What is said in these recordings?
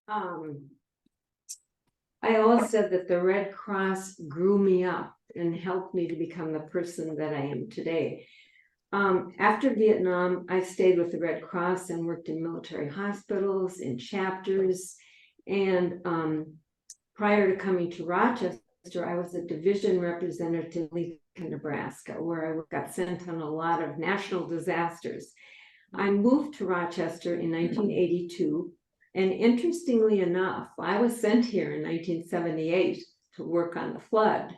I always said that the Red Cross grew me up and helped me to become the person that I am today. After Vietnam, I stayed with the Red Cross and worked in military hospitals, in chapters, and prior to coming to Rochester, I was a division representative in Lincoln, Nebraska, where I got sent on a lot of national disasters. I moved to Rochester in 1982, and interestingly enough, I was sent here in 1978 to work on the flood.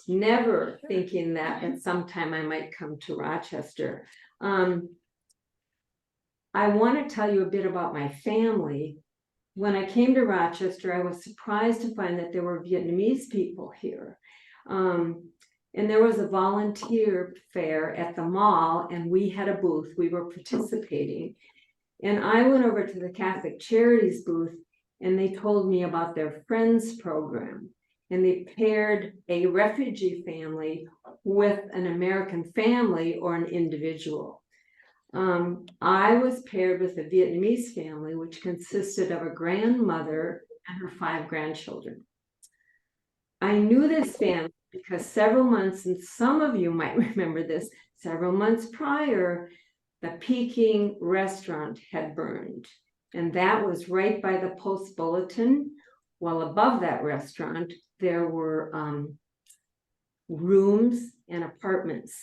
Never thinking that at some time I might come to Rochester. I want to tell you a bit about my family. When I came to Rochester, I was surprised to find that there were Vietnamese people here. And there was a volunteer fair at the mall, and we had a booth. We were participating. And I went over to the Catholic Charities booth, and they told me about their Friends program. And they paired a refugee family with an American family or an individual. I was paired with a Vietnamese family, which consisted of a grandmother and her 5 grandchildren. I knew this family because several months, and some of you might remember this, several months prior, the Peking restaurant had burned. And that was right by the Post Bulletin. While above that restaurant, there were rooms and apartments.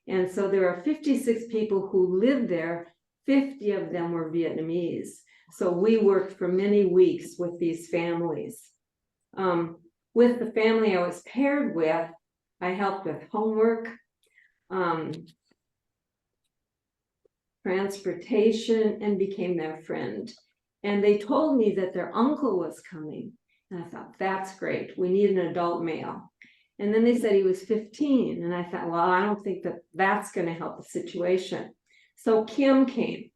And so there are 56 people who lived there. 50 of them were Vietnamese. So we worked for many weeks with these families. With the family I was paired with, I helped with homework, transportation, and became their friend. And they told me that their uncle was coming. And I thought, that's great. We need an adult male. And then they said he was 15. And I thought, well, I don't think that that's going to help the situation. So Kim came.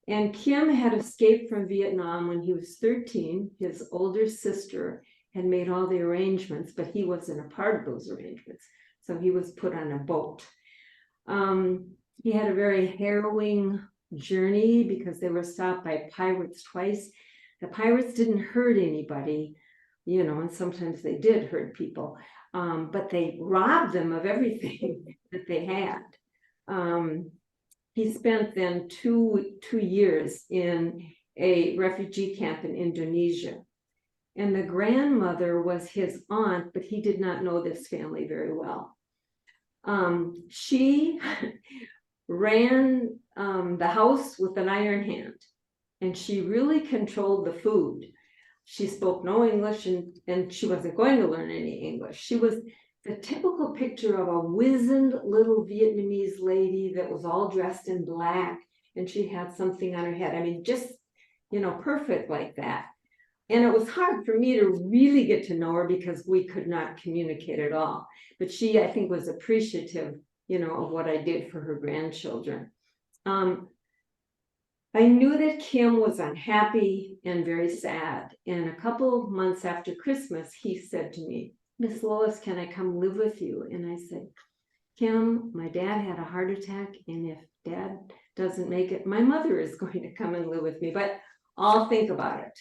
And Kim had escaped from Vietnam when he was 13. His older sister had made all the arrangements, but he wasn't a part of those arrangements. So he was put on a boat. He had a very harrowing journey because they were stopped by pirates twice. The pirates didn't hurt anybody, you know, and sometimes they did hurt people, but they robbed them of everything that they had. He spent then two years in a refugee camp in Indonesia. And the grandmother was his aunt, but he did not know this family very well. She ran the house with an iron hand, and she really controlled the food. She spoke no English, and she wasn't going to learn any English. She was the typical picture of a wizened little Vietnamese lady that was all dressed in black, and she had something on her head. I mean, just, you know, perfect like that. And it was hard for me to really get to know her because we could not communicate at all. But she, I think, was appreciative, you know, of what I did for her grandchildren. I knew that Kim was unhappy and very sad. And a couple of months after Christmas, he said to me, Miss Lois, can I come live with you? And I said, Kim, my dad had a heart attack, and if Dad doesn't make it, my mother is going to come and live with me, but I'll think about it.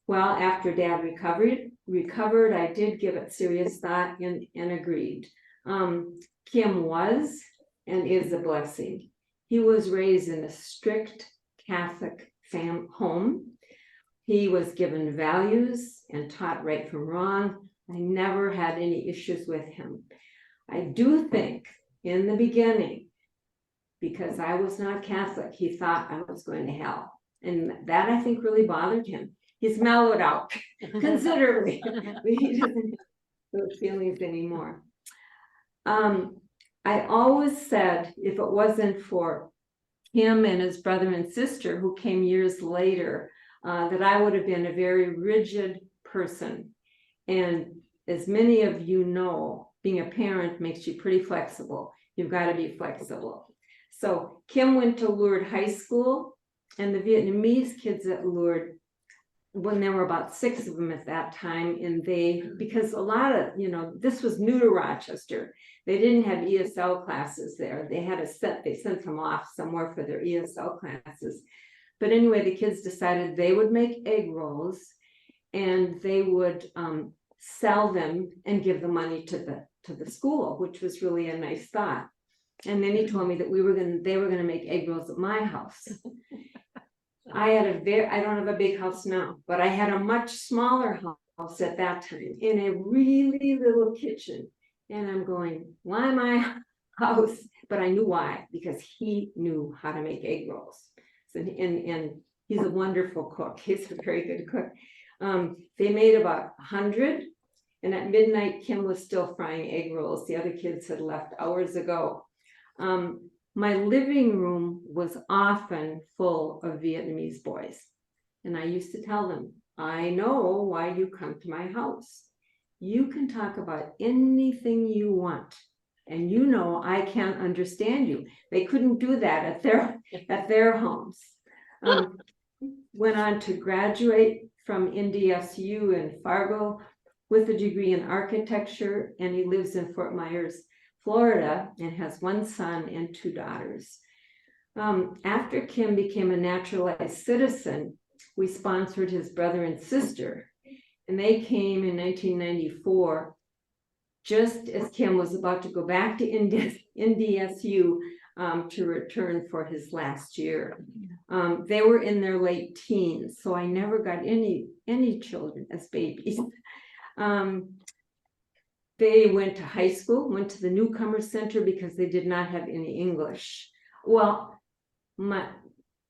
Well, after Dad recovered, I did give it serious thought and agreed. Kim was and is a blessing. He was raised in a strict Catholic home. He was given values and taught right from wrong. I never had any issues with him. I do think in the beginning, because I was not Catholic, he thought I was going to hell. And that, I think, really bothered him. He's mellowed out considerably. He doesn't have those feelings anymore. I always said if it wasn't for him and his brother and sister who came years later, that I would have been a very rigid person. And as many of you know, being a parent makes you pretty flexible. You've got to be flexible. So Kim went to Lourdes High School, and the Vietnamese kids at Lourdes, when there were about 6 of them at that time, and because a lot of, you know, this was new to Rochester. They didn't have ESL classes there. They sent them off somewhere for their ESL classes. But anyway, the kids decided they would make egg rolls and they would sell them and give the money to the school, which was really a nice thought. And then he told me that they were gonna make egg rolls at my house. I don't have a big house now, but I had a much smaller house at that time in a really little kitchen. And I'm going, why my house? But I knew why, because he knew how to make egg rolls. So, and he's a wonderful cook. He's a very good cook. They made about 100, and at midnight, Kim was still frying egg rolls. The other kids had left hours ago. My living room was often full of Vietnamese boys. And I used to tell them, I know why you come to my house. You can talk about anything you want. And you know I can't understand you. They couldn't do that at their homes. Went on to graduate from NDSU in Fargo with a degree in architecture, and he lives in Fort Myers, Florida, and has 1 son and 2 daughters. After Kim became a naturalized citizen, we sponsored his brother and sister, and they came in 1994, just as Kim was about to go back to NDSU to return for his last year. They were in their late teens, so I never got any children as babies. They went to high school, went to the Newcomer Center because they did not have any English. Well, my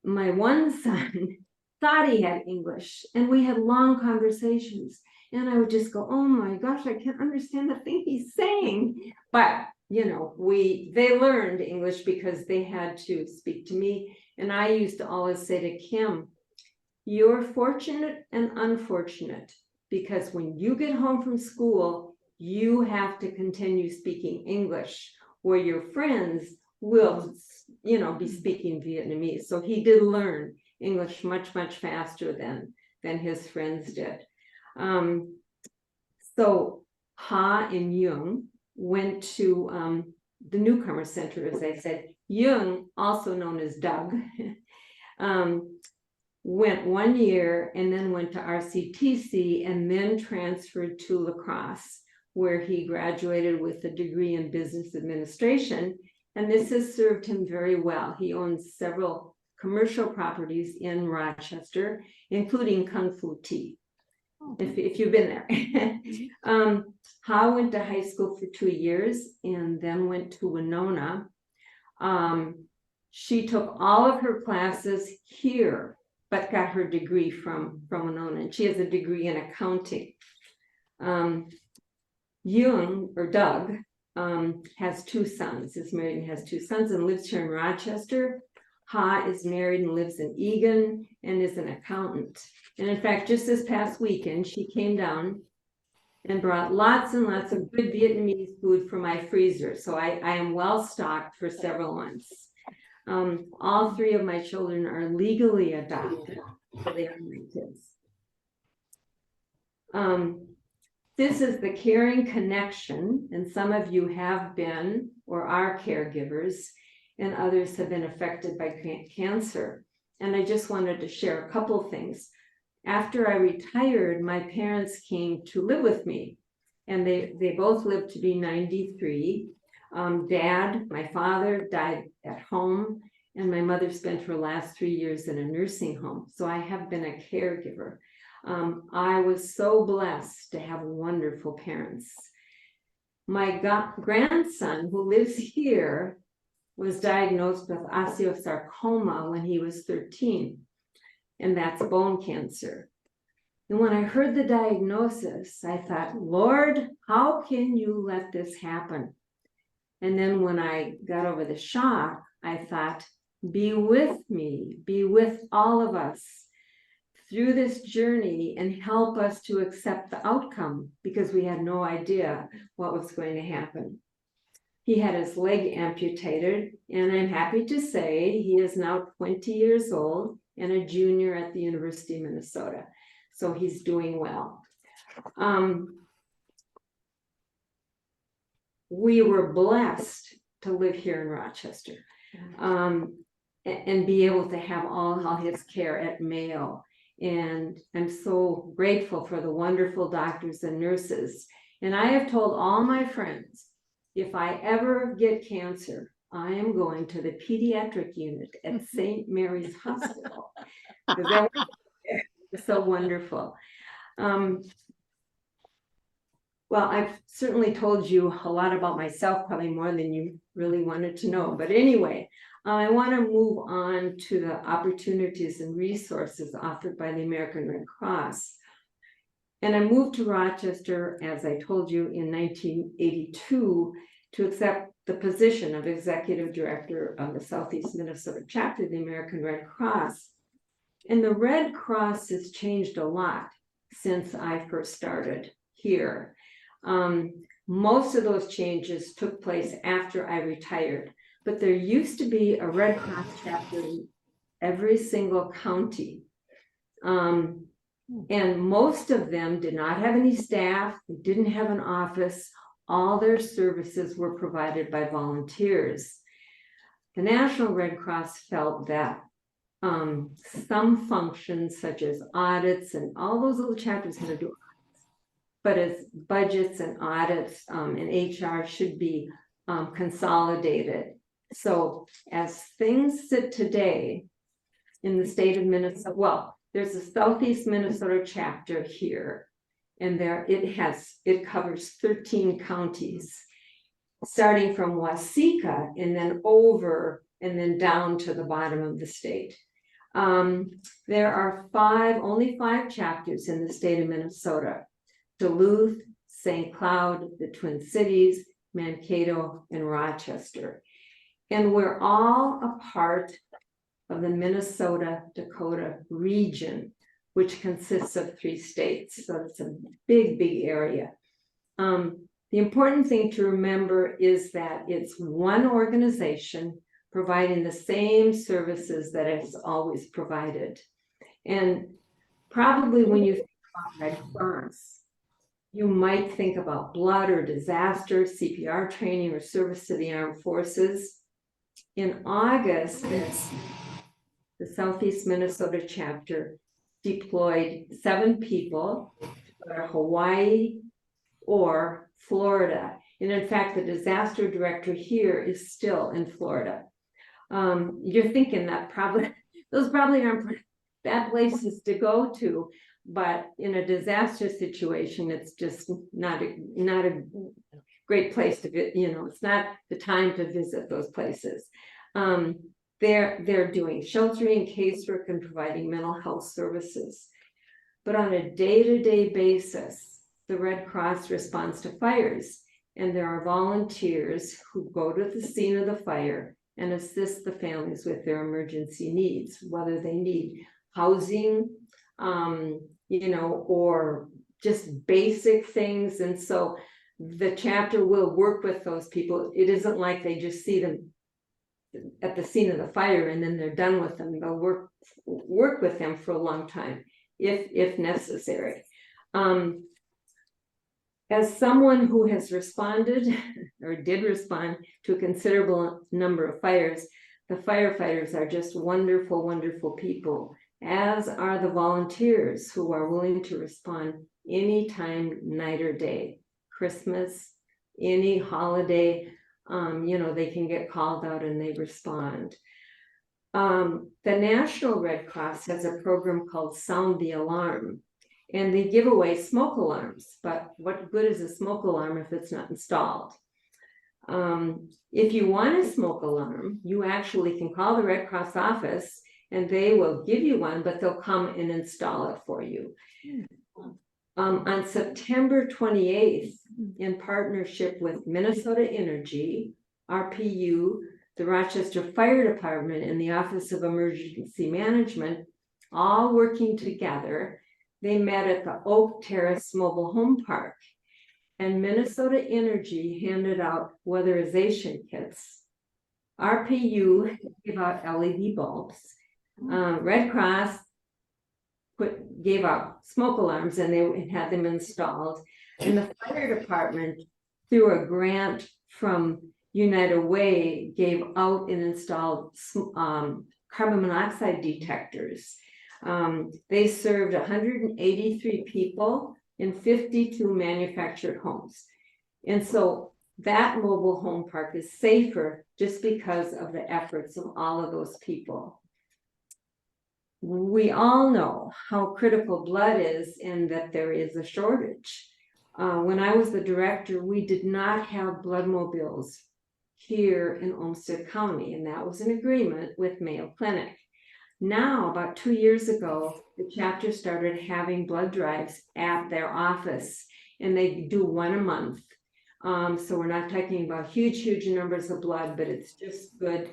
one son thought he had English, and we had long conversations. And I would just go, oh my gosh, I can't understand the thing he's saying. But, you know, they learned English because they had to speak to me. And I used to always say to Kim, you're fortunate and unfortunate, because when you get home from school, you have to continue speaking English, where your friends will, you know, be speaking Vietnamese. So he did learn English much, much faster than his friends did. So Ha and Jung went to the Newcomer Center, as I said. Jung, also known as Doug, went 1 year and then went to RCTC and then transferred to La Crosse, where he graduated with a degree in business administration. And this has served him very well. He owns several commercial properties in Rochester, including Kung Fu Tea, if you've been there. Ha went to high school for 2 years and then went to Winona. She took all of her classes here, but got her degree from Winona, and she has a degree in accounting. Jung, or Doug, has 2 sons, is married and has 2 sons and lives here in Rochester. Ha is married and lives in Eagan and is an accountant. And in fact, just this past weekend, she came down and brought lots and lots of good Vietnamese food from my freezer. So I am well stocked for several months. All 3 of my children are legally adopted, so they are my kids. This is the Caring Connection, and some of you have been or are caregivers, and others have been affected by cancer. And I just wanted to share a couple things. After I retired, my parents came to live with me, and they both lived to be 93. Dad, my father, died at home, and my mother spent her last 3 years in a nursing home. So I have been a caregiver. I was so blessed to have wonderful parents. My grandson, who lives here, was diagnosed with osteosarcoma when he was 13, and that's bone cancer. And when I heard the diagnosis, I thought, Lord, how can you let this happen? And then when I got over the shock, I thought, be with me, be with all of us through this journey and help us to accept the outcome, because we had no idea what was going to happen. He had his leg amputated, and I'm happy to say he is now 20 years old and a junior at the University of Minnesota. So he's doing well. We were blessed to live here in Rochester. and be able to have all his care at Mayo. And I'm so grateful for the wonderful doctors and nurses. And I have told all my friends, if I ever get cancer, I am going to the pediatric unit at St. Mary's Hospital, because that was so wonderful. Well, I've certainly told you a lot about myself, probably more than you really wanted to know. But anyway, I want to move on to the opportunities and resources offered by the American Red Cross. And I moved to Rochester, as I told you, in 1982 to accept the position of Executive Director of the Southeast Minnesota chapter of the American Red Cross. And the Red Cross has changed a lot since I first started here. Most of those changes took place after I retired, but there used to be a Red Cross chapter in every single county. And most of them did not have any staff, they didn't have an office. All their services were provided by volunteers. The National Red Cross felt that some functions such as audits and all those little chapters had to do, but as budgets and audits and HR should be consolidated. So as things sit today in the state of Minnesota, well, there's a Southeast Minnesota chapter here, and it covers 13 counties, starting from Waseca and then over and then down to the bottom of the state. There are only five chapters in the state of Minnesota: Duluth, St. Cloud, the Twin Cities, Mankato, and Rochester. And we're all a part of the Minnesota-Dakota region, which consists of 3 states. So it's a big, big area. The important thing to remember is that it's one organization providing the same services that it's always provided. And probably when you think about Red Cross, you might think about blood or disaster, CPR training, or service to the armed forces. In August, the Southeast Minnesota chapter deployed 7 people to Hawaii or Florida. And in fact, the disaster director here is still in Florida. You're thinking that those probably aren't bad places to go to, but in a disaster situation, it's just not a great place to visit. It's not the time to visit those places. They're doing sheltering, casework, and providing mental health services. But on a day-to-day basis, the Red Cross responds to fires, and there are volunteers who go to the scene of the fire and assist the families with their emergency needs, whether they need housing, or just basic things. And so the chapter will work with those people. It isn't like they just see them at the scene of the fire and then they're done with them. They'll work with them for a long time if necessary. As someone who has responded or did respond to a considerable number of fires, the firefighters are just wonderful, wonderful people, as are the volunteers who are willing to respond anytime, night or day. Christmas, any holiday, they can get called out and they respond. The National Red Cross has a program called Sound the Alarm, and they give away smoke alarms, but what good is a smoke alarm if it's not installed? If you want a smoke alarm, you actually can call the Red Cross office and they will give you one, but they'll come and install it for you. On September 28th, in partnership with Minnesota Energy, RPU, the Rochester Fire Department, and the Office of Emergency Management, all working together, they met at the Oak Terrace Mobile Home Park. And Minnesota Energy handed out weatherization kits. RPU gave out LED bulbs. Red Cross gave out smoke alarms, and they had them installed. And the fire department, through a grant from United Way gave out and installed carbon monoxide detectors. They served 183 people in 52 manufactured homes. And so that mobile home park is safer just because of the efforts of all of those people. We all know how critical blood is and that there is a shortage. When I was the director, we did not have blood mobiles here in Olmsted County, and that was an agreement with Mayo Clinic. Now, about 2 years ago, the chapter started having blood drives at their office, and they do one a month. So we're not talking about huge numbers of blood, but it's just good.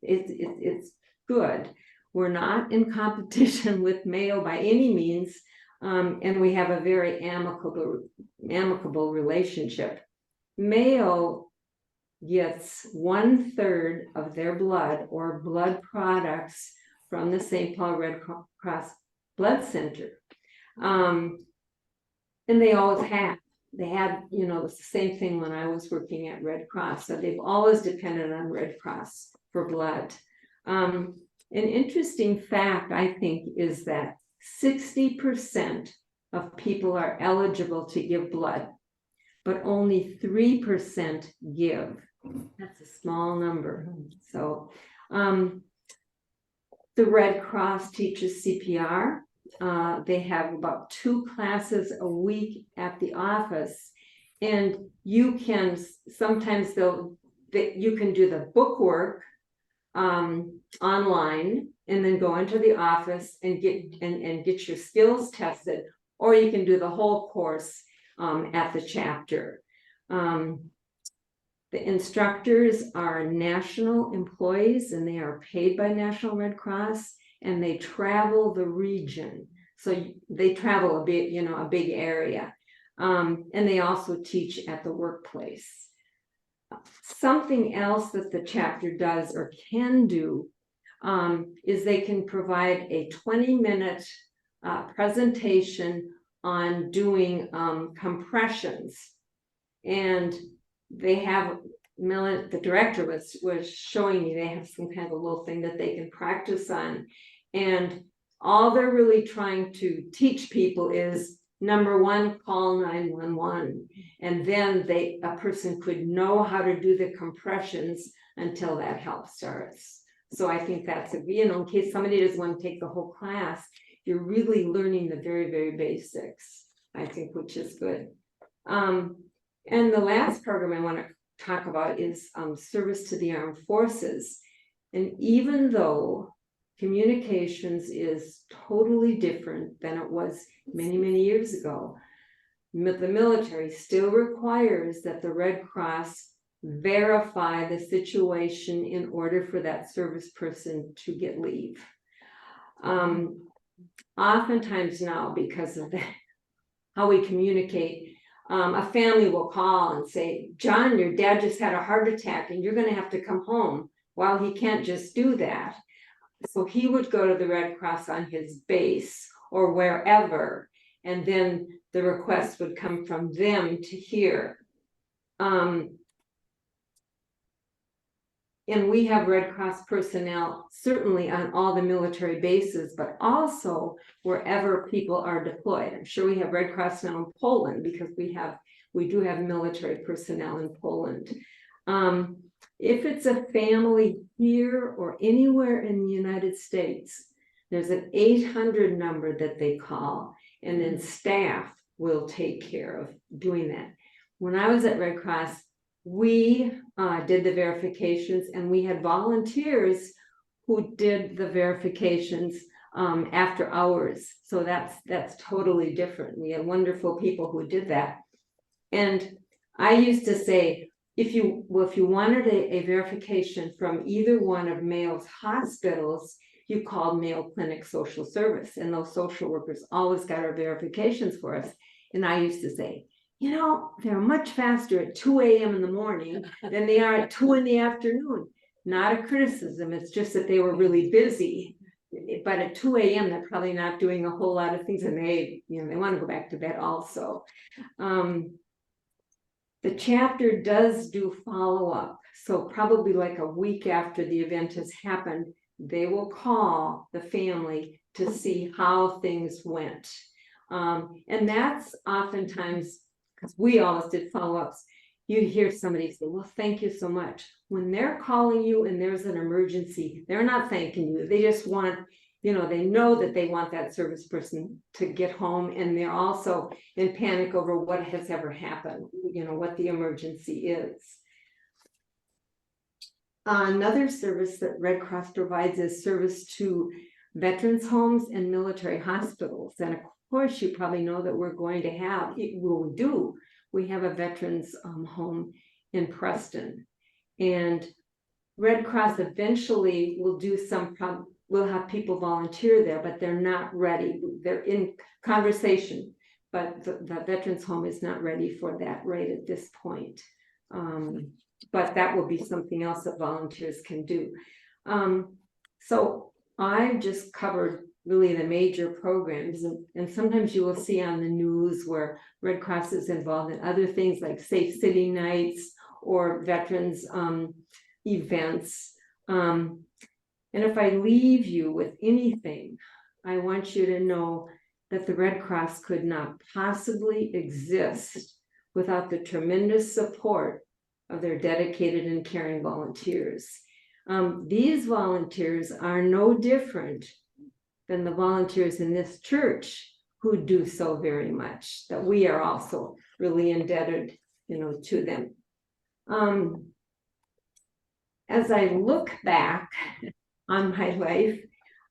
It's good. We're not in competition with Mayo by any means, and we have a very amicable relationship. Mayo gets 1/3 of their blood or blood products from the St. Paul Red Cross Blood Center. And they always have. They had, you know, it's the same thing when I was working at Red Cross. So they've always depended on Red Cross for blood. An interesting fact, I think, is that 60% of people are eligible to give blood, but only 3% give. That's a small number. So the Red Cross teaches CPR. They have about 2 classes a week at the office, and you can sometimes you can do the bookwork online and then go into the office and get your skills tested, or you can do the whole course at the chapter. The instructors are national employees, and they are paid by National Red Cross, and they travel the region. So they travel a big area. And they also teach at the workplace. Something else that the chapter does or can do is they can provide a 20-minute presentation on doing compressions. And they have, the director was showing me, they have some kind of a little thing that they can practice on. And all they're really trying to teach people is, number one, call 911. And then a person could know how to do the compressions until that help starts. So I think that's, in case somebody doesn't want to take the whole class, you're really learning the very basics, I think, which is good. And the last program I want to talk about is service to the armed forces. And even though communications is totally different than it was many years ago, the military still requires that the Red Cross verify the situation in order for that service person to get leave. Oftentimes now, because of how we communicate, a family will call and say, John, your dad just had a heart attack and you're going to have to come home. Well, he can't just do that. So he would go to the Red Cross on his base or wherever, and then the request would come from them to here. And we have Red Cross personnel certainly on all the military bases, but also wherever people are deployed. I'm sure we have Red Cross now in Poland because we do have military personnel in Poland. If it's a family here or anywhere in the United States, there's an 800 number that they call, and then staff will take care of doing that. When I was at Red Cross, we did the verifications, and we had volunteers who did the verifications after hours. So that's totally different. We had wonderful people who did that. And I used to say, if you wanted a verification from either one of Mayo's hospitals, you called Mayo Clinic Social Service, and those social workers always got our verifications for us. And I used to say, they're much faster at 2 a.m. in the morning than they are at 2 in the afternoon. Not a criticism, it's just that they were really busy. But at 2 a.m., they're probably not doing a whole lot of things, and they want to go back to bed also. The The chapter does do follow-up, so probably like a week after the event has happened, they will call the family to see how things went. And that's oftentimes, because we always did follow-ups, you hear somebody say, well, thank you so much. When they're calling you and there's an emergency, they're not thanking you. They just want, they know that they want that service person to get home, and they're also in panic over what has ever happened, what the emergency is. Another service that Red Cross provides is service to veterans homes and military hospitals. And of course, you probably know that we're going to have, we have a veterans home in Preston. And Red Cross eventually will do we'll have people volunteer there, but they're not ready. They're in conversation, but the veterans home is not ready for that right at this point. But that will be something else that volunteers can do. So I've just covered really the major programs, and sometimes you will see on the news where Red Cross is involved in other things like Safe City Nights or veterans events. And if I leave you with anything, I want you to know that the Red Cross could not possibly exist without the tremendous support of their dedicated and caring volunteers. These volunteers are no different than the volunteers in this church who do so very much, that we are also really indebted, to them. As I look back on my life,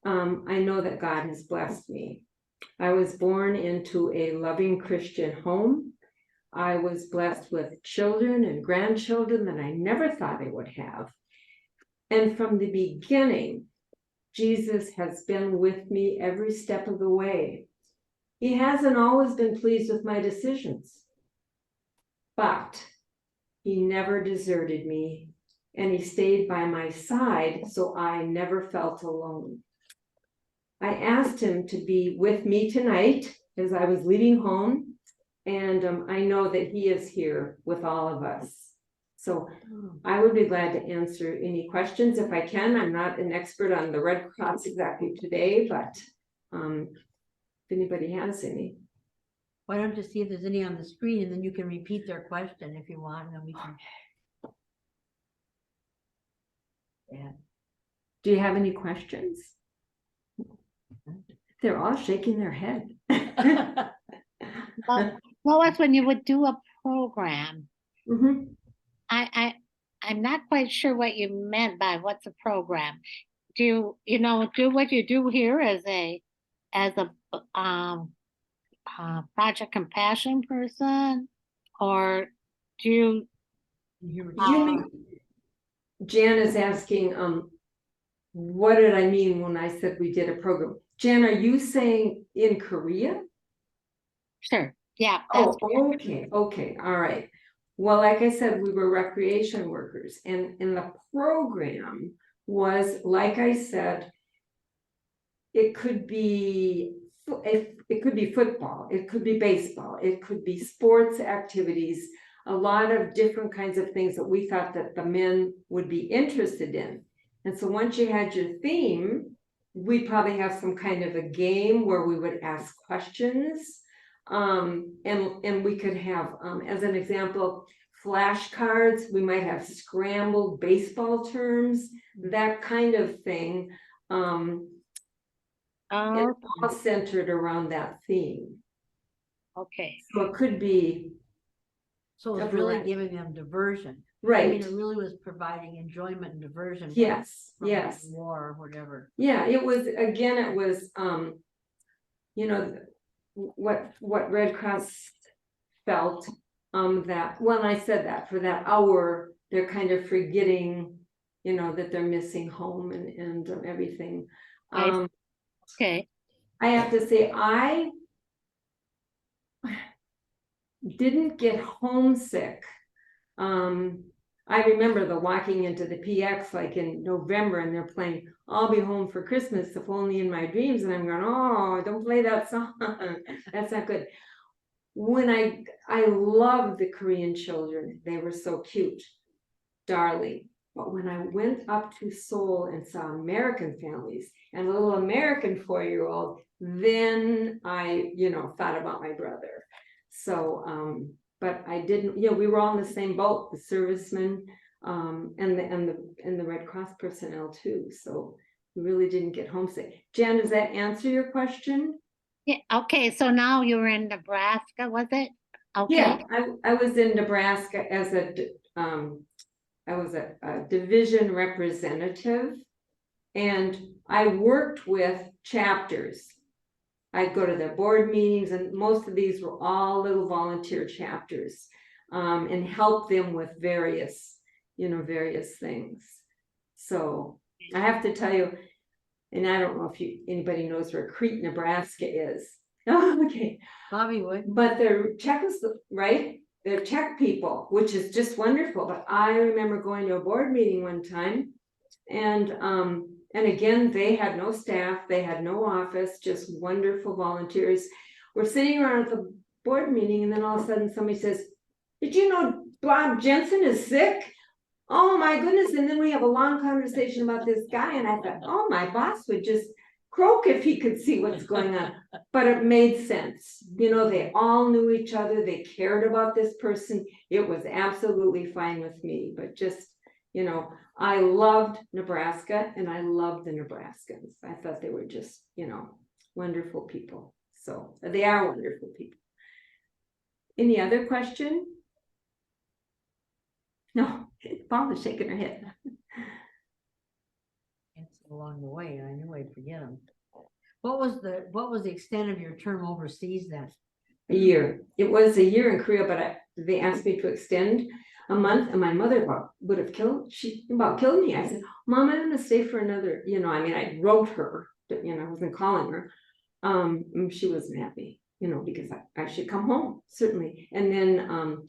I know that God has blessed me. I was born into a loving Christian home. I was blessed with children and grandchildren that I never thought I would have. And from the beginning, Jesus has been with me every step of the way. He hasn't always been pleased with my decisions, but he never deserted me, and he stayed by my side, so I never felt alone. I asked him to be with me tonight as I was leaving home, and I know that he is here with all of us. So I would be glad to answer any questions if I can. I'm not an expert on the Red Cross exactly today, but if anybody has any. Why don't you see if there's any on the screen, and then you can repeat their question if you want, and then we can. Yeah. Do you have any questions? They're all shaking their head. Well, Lois, when you would do a program, Mm-hmm. I'm not quite sure what you meant by what's a program. Do you do what you do here as a Project Compassion person, or do you? Jan is asking, what did I mean when I said we did a program? Jan, are you saying in Korea? Sure. Yeah. Oh, okay. Okay. All right. Well, like I said, we were recreation workers, and the program was, like I said, it could be football, it could be baseball, it could be sports activities, a lot of different kinds of things that we thought that the men would be interested in. And so once you had your theme, we'd probably have some kind of a game where we would ask questions. And we could have, as an example, flashcards. We might have scrambled baseball terms, that kind of thing. And all centered around that theme. Okay. So it could be. So it's really giving them diversion. Right. I mean, it really was providing enjoyment and diversion. Yes. From Yes. War or whatever. Yeah, it was, again, it was, what Red Cross felt, that when I said that for that hour, they're kind of forgetting, that they're missing home and everything. Okay. I have to say, I didn't get homesick. I remember the walking into the PX like in November, and they're playing "I'll Be Home for Christmas, If Only in My Dreams," and I'm going, oh, don't play that song. That's not good. when I loved the Korean children, they were so cute, darling. But when I went up to Seoul and saw American families and a little American 4-year-old, then I, thought about my brother. So, but I didn't, we were all in the same boat, the servicemen, and the Red Cross personnel too. So we really didn't get homesick. Jan, does that answer your question? Yeah, okay, so now you're in Nebraska, was it? Okay. Yeah, I was in Nebraska as I was a division representative, and I worked with chapters. I'd go to their board meetings, and most of these were all little volunteer chapters, and help them with various things. So I have to tell you, and I don't know if anybody knows where Crete, Nebraska is. Oh, okay. Bobby would. But they're right? They're Czech people, which is just wonderful. But I remember going to a board meeting one time, and again, they had no staff, they had no office, just wonderful volunteers. We're sitting around at the board meeting, and then all of a sudden somebody says, "Did you know Bob Jensen is sick?" Oh my goodness. And then we have a long conversation about this guy, and I thought, oh, my boss would just croak if he could see what's going on. But it made sense. They all knew each other, they cared about this person. It was absolutely fine with me, but just, I loved Nebraska, and I loved the Nebraskans. I thought they were just, wonderful people. So they are wonderful people. Any other question? No, Paul is shaking her head. It's along the way, and I knew I'd forget them. What was the extent of your term overseas then? A year. It was a year in Korea, but they asked me to extend a month, and my mother would have killed me. I said, "Mom, I'm gonna stay for another," I wrote her, I wasn't calling her. She wasn't happy, because I should come home, certainly. And then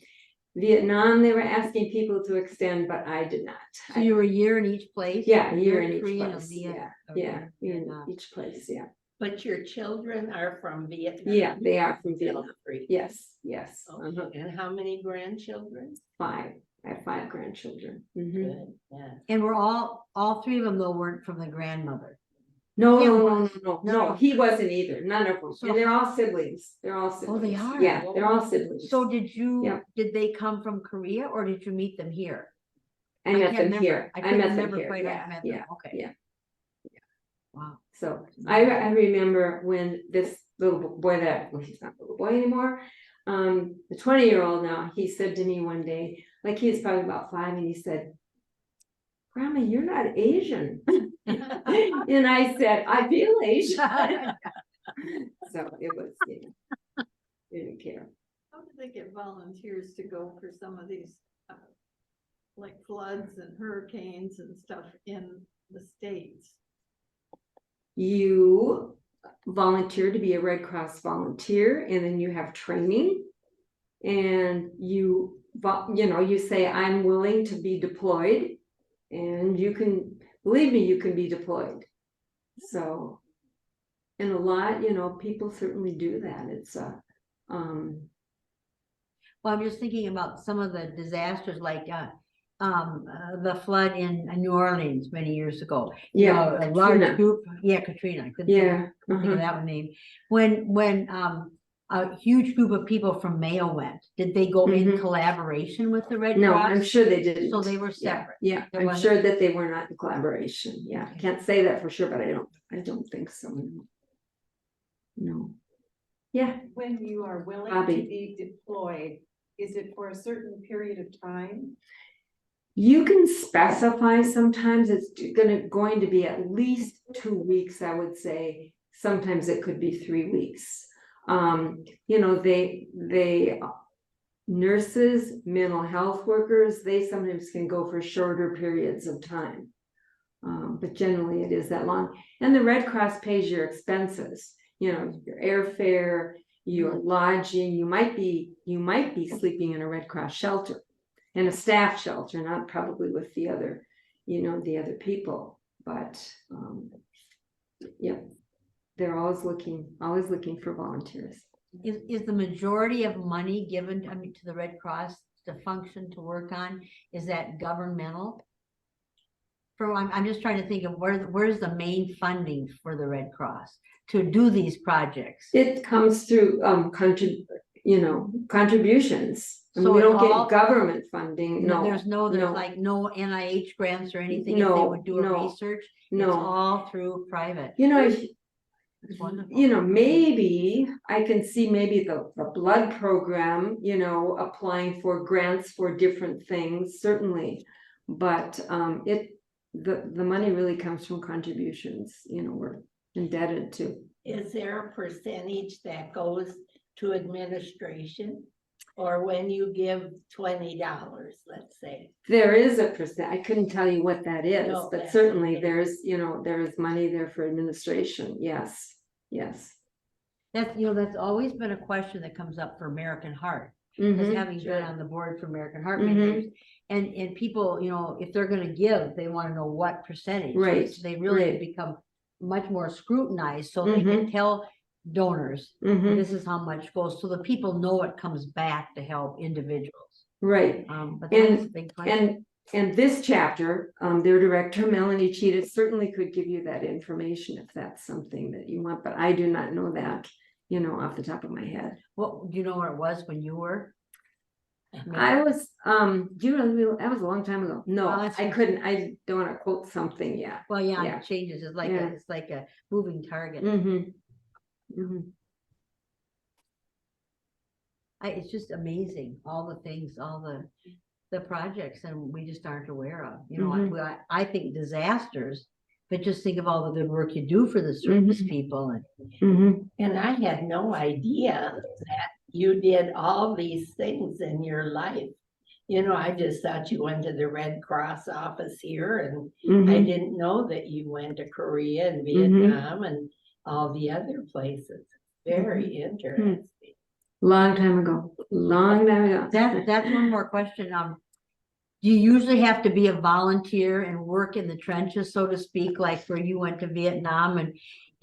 Vietnam, they were asking people to extend, but I did not. So you were a year in each place? Yeah, a year in each Korea, place. India, Yeah, in Vietnam. each place, yeah. But your children are from Vietnam? Yeah, they are from Vietnam. Yes. Okay. And how many grandchildren? 5. I have 5 grandchildren. Mhm. Good, yeah. And we're all 3 of them though weren't from the grandmother. No, Yeah, no, he wasn't either. None of them. So And they're all siblings. They're all siblings. they are? Yeah, they're all siblings. So Yeah. did they come from Korea, or did you meet them here? I met can't them remember. here. I I couldn't met them remember here. quite how I Yeah, met them. yeah, Okay. yeah. Wow. So I remember when this little boy he's not a little boy anymore, the 20-year-old now, he said to me one day, like he was probably about 5, and he said, "Grandma, you're not Asian." And I said, "I feel Asian." So it was, didn't care. How do they get volunteers to go for some of these, like floods and hurricanes and stuff in the States? You volunteer to be a Red Cross volunteer, and then you have training, and you say, "I'm willing to be deployed," and you can, believe me, you can be deployed. So, and a lot, people certainly do that. It's Well, I'm just thinking about some of the disasters, like the flood in New Orleans many years ago. A large Katrina. group. Yeah, Katrina. I couldn't think of that one name. When a huge group of people from Mayo went, did they go in collaboration with the Red Cross? No, I'm sure they didn't. So they were separate. Yeah, I'm sure that they were not in collaboration. Yeah, I can't say that for sure, but I don't think so. No. Yeah. When you are willing Bobby. to be deployed, is it for a certain period of time? You can specify sometimes it's going to be at least 2 weeks, I would say. Sometimes it could be 3 weeks. They nurses, mental health workers, they sometimes can go for shorter periods of time. But generally it is that long. And the Red Cross pays your expenses, your airfare, your lodging. You might be sleeping in a Red Cross shelter, in a staff shelter, not probably with the other people, but yeah, they're always looking for volunteers. is the majority of money given, I mean, to the Red Cross to function, to work on, is that governmental? I'm just trying to think of where's the main funding for the Red Cross to do these projects? It comes through, contributions. And So we it's don't all- get government funding, no. There's no. like no NIH grants or anything if they No, would do a no, research? It's No, all through private. It's wonderful. Maybe I can see maybe the blood program, applying for grants for different things, certainly. But the money really comes from contributions, we're indebted to. Is there a percentage that goes to administration? Or when you give $20, let's say? There is a percent, I couldn't tell you what that is, No, but that's certainly okay. there is money there for administration, yes. That's always been a question that comes up for American Heart. Mhm. Because having sure. been on the board for American Heart Mhm. many years, and people, if they're gonna give, they wanna know what percentage. Right, So they really right. become much more scrutinized, so they can tell donors, Mhm. this is how much goes, so the people know it comes back to help individuals. Right, But that's a big question. and this chapter, their director, Melanie Cheetah, certainly could give you that information if that's something that you want, but I do not know that, off the top of my head. What, do you know where it was when you were? I was, that was a long time ago. No, Oh, that's I right. couldn't, I don't wanna quote something yet. Well, yeah, Yeah. it changes, it's like Yeah. it's like a moving target. It's just amazing, all the things, all the projects, and we just aren't aware of, I think disasters, but just think of all the good work you do for the service people and. And I had no idea that you did all these things in your life. I just thought you went to the Red Cross office here, and I didn't know that you went to Korea and Vietnam and all the other places. Very interesting. Long time ago. That's one more question. Do you usually have to be a volunteer and work in the trenches, so to speak, like where you went to Vietnam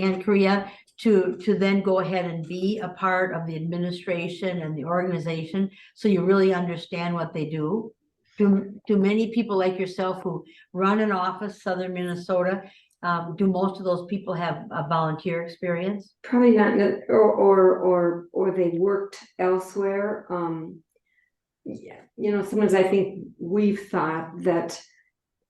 and Korea, to then go ahead and be a part of the administration and the organization, so you really understand what they do? Do many people like yourself who run an office, Southern Minnesota, do most of those people have a volunteer experience? Probably not, or they worked elsewhere. Yeah, sometimes I think we've thought that,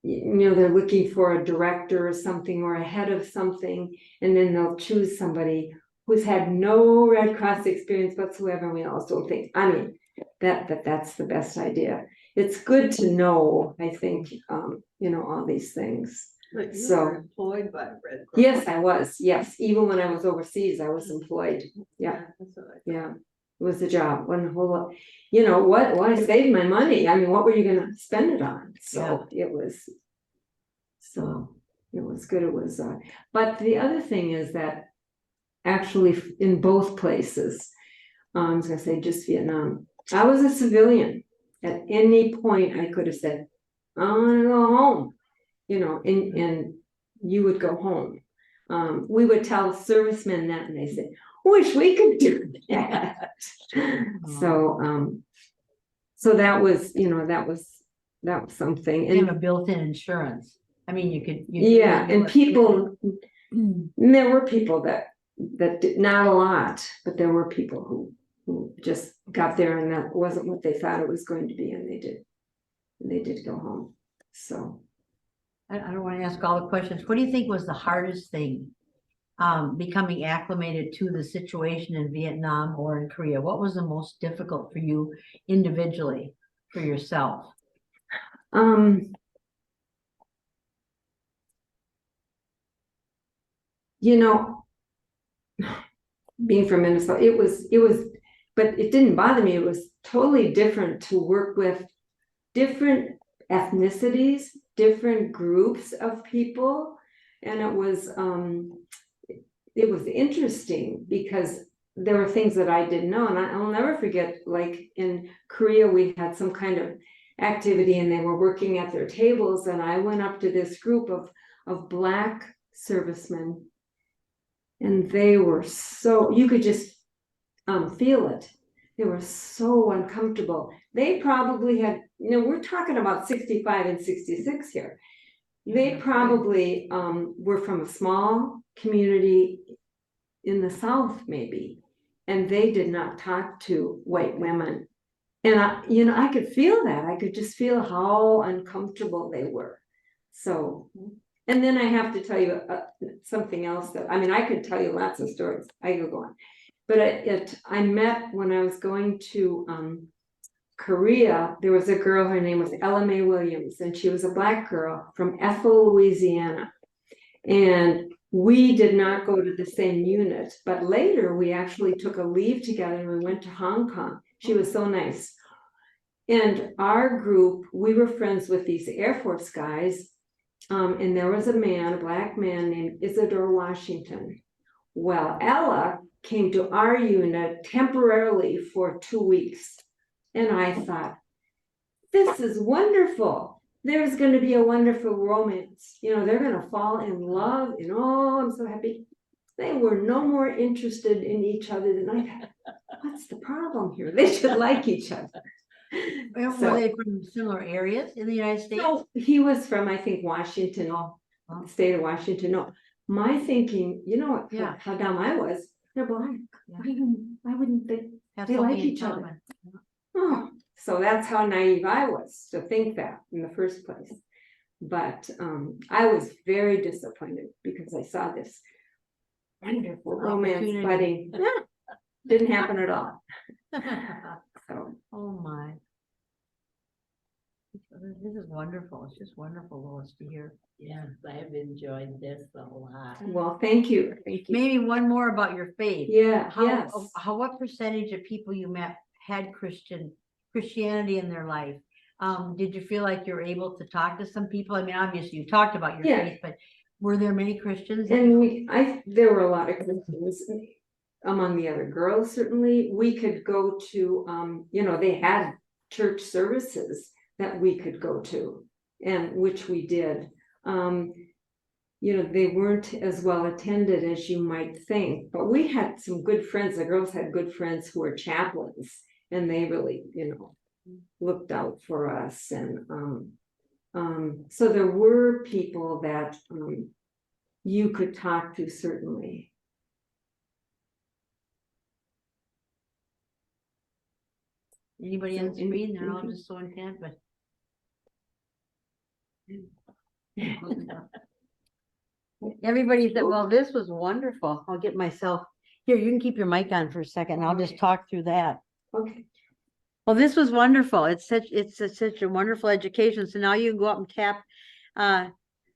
they're looking for a director or something or a head of something, and then they'll choose somebody who's had no Red Cross experience whatsoever. And we also think, that's the best idea. It's good to know, I think, all these things. But you So- were employed by Red Cross. Yes, I was. Yes, even when I was overseas, I was employed. Yeah, That's what I thought. yeah. It was a job. Wasn't a whole lot. What I saved my money. I mean, what were you gonna spend it on? So it was. So it was good. It was. But the other thing is that actually in both places, I was gonna say just Vietnam. I was a civilian. At any point, I could have said, "I want to go home," and you would go home. We would tell servicemen that, and they said, "Wish we could do that." So that was, that was something. They have a And built-in insurance. I mean, you could. yeah, and people, there were people that did not a lot, but there were people who just got there and that wasn't what they thought it was going to be, and they did go home. So I don't want to ask all the questions. What do you think was the hardest thing, becoming acclimated to the situation in Vietnam or in Korea? What was the most difficult for you individually, for yourself? Being from Minnesota, it was, but it didn't bother me. It was totally different to work with different ethnicities, different groups of people. And it was interesting because there were things that I didn't know. And I'll never forget, like in Korea, we had some kind of activity and they were working at their tables. And I went up to this group of Black servicemen. And they were you could just feel it. They were so uncomfortable. They probably had, we're talking about 65 and 66 here. They probably were from a small community in the South, maybe, and they did not talk to white women. And I could feel that. I could just feel how uncomfortable they were. So, and then I have to tell you something else that, I could tell you lots of stories. I could go on. But I met when I was going to Korea, there was a girl, her name was Ella Mae Williams, and she was a Black girl from Ethel, Louisiana. And we did not go to the same unit, but later we actually took a leave together and we went to Hong Kong. She was so nice. And our group, we were friends with these Air Force guys. And there was a Black man named Isidore Washington. Well, Ella came to our unit temporarily for 2 weeks. And I thought, this is wonderful. There's going to be a wonderful romance. They're going to fall in love. And oh, I'm so happy. They were no more interested in each other than I thought. What's the problem here? They should like each other. Were they from similar areas in the United States? No, he was from, I think, Washington, the state of Washington. No, my thinking, how dumb I was. They're Black. Why wouldn't they? Have They like something in each other. common. Oh, so that's how naive I was to think that in the first place. But I was very disappointed because I saw this wonderful romance Opportunity. budding. Didn't happen at all. So. Oh my. This is wonderful. It's just wonderful, Lois, to hear. Yes, I've enjoyed this a lot. Well, thank you. Thank you. Maybe one more about your faith. Yeah, How, yes. what percentage of people you met had Christianity in their life? Did you feel like you were able to talk to some people? Obviously you talked about your Yeah. faith, but were there many Christians? And there were a lot of Christians among the other girls, certainly. We could go to, they had church services that we could go to, and which we did. They weren't as well attended as you might think, but we had some good friends. The girls had good friends who were chaplains, and they really, looked out for us. And so there were people that you could talk to, certainly. Anybody So on the screen? They're all mhm. just so intent, but. Everybody said, well, this was wonderful. I'll get myself, here, you can keep your mic on for a second. And I'll just Okay. talk through that. Okay. Well, this was wonderful. It's such a wonderful education. So now you can go up and tap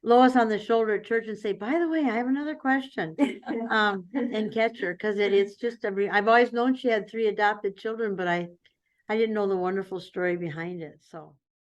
Lois on the shoulder at church and say, by the way, I have another question. And catch her, because it's just I've always known she had 3 adopted children, but I didn't know the wonderful story behind it. So